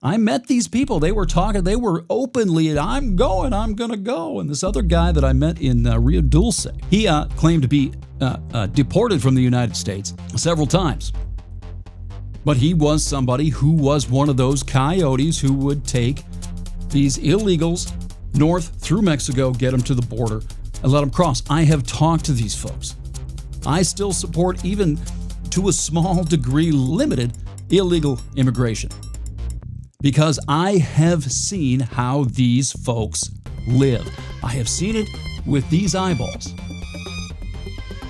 I met these people. They were talking. They were openly, I'm going to go. And this other guy that I met in Rio Dulce, he claimed to be deported from the United States several times. But he was somebody who was one of those coyotes who would take these illegals north through Mexico, get them to the border, and let them cross. I have talked to these folks. I still support, even to a small degree, limited illegal immigration, because I have seen how these folks live. I have seen it with these eyeballs.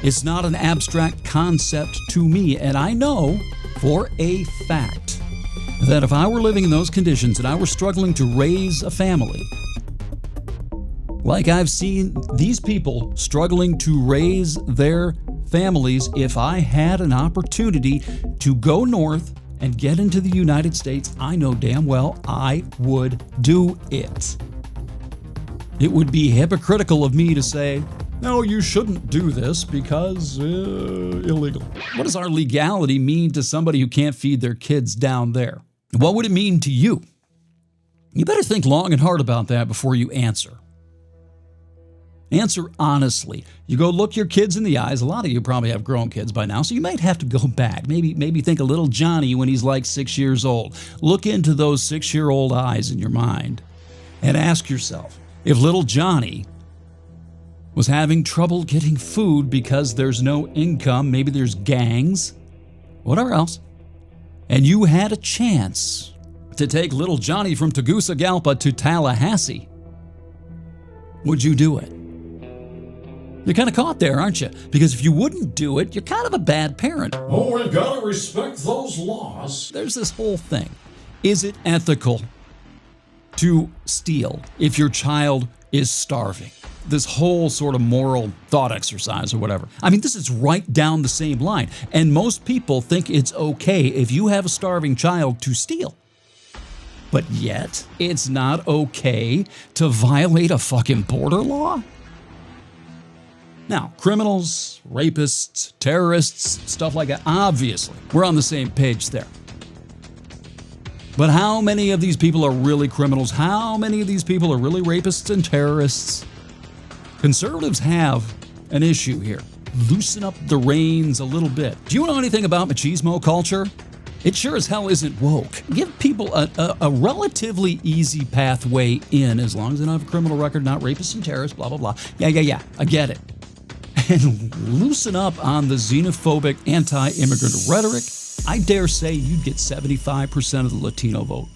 It's not an abstract concept to me, and I know for a fact that if I were living in those conditions and I were struggling to raise a family, like I've seen these people struggling to raise their families, if I had an opportunity to go north and get into the United States, I know damn well I would do it. It would be hypocritical of me to say, no, you shouldn't do this because illegal. What does our legality mean to somebody who can't feed their kids down there? What would it mean to you? You better think long and hard about that before you answer. Answer honestly. You go look your kids in the eyes. A lot of you probably have grown kids by now, so you might have to go back. Maybe think of little Johnny when he's like 6 years old. Look into those 6-year-old eyes in your mind and ask yourself, if little Johnny was having trouble getting food because there's no income, maybe there's gangs, whatever else, and you had a chance to take little Johnny from Tegucigalpa to Tallahassee, would you do it? You're kind of caught there, aren't you? Because if you wouldn't do it, you're kind of a bad parent. Oh, we've got to respect those laws. There's this whole thing. Is it ethical to steal if your child is starving? This whole sort of moral thought exercise or whatever. I mean, this is right down the same line. And most people think it's okay if you have a starving child to steal. But yet, it's not okay to violate a fucking border law? Now, criminals, rapists, terrorists, stuff like that, obviously, we're on the same page there. But how many of these people are really criminals? How many of these people are really rapists and terrorists? Conservatives have an issue here. Loosen up the reins a little bit. Do you know anything about machismo culture? It sure as hell isn't woke. Give people a relatively easy pathway in, as long as they don't have a criminal record, not rapists and terrorists, blah, blah, blah. Yeah, I get it. And loosen up on the xenophobic, anti-immigrant rhetoric. I dare say you'd get 75% of the Latino vote.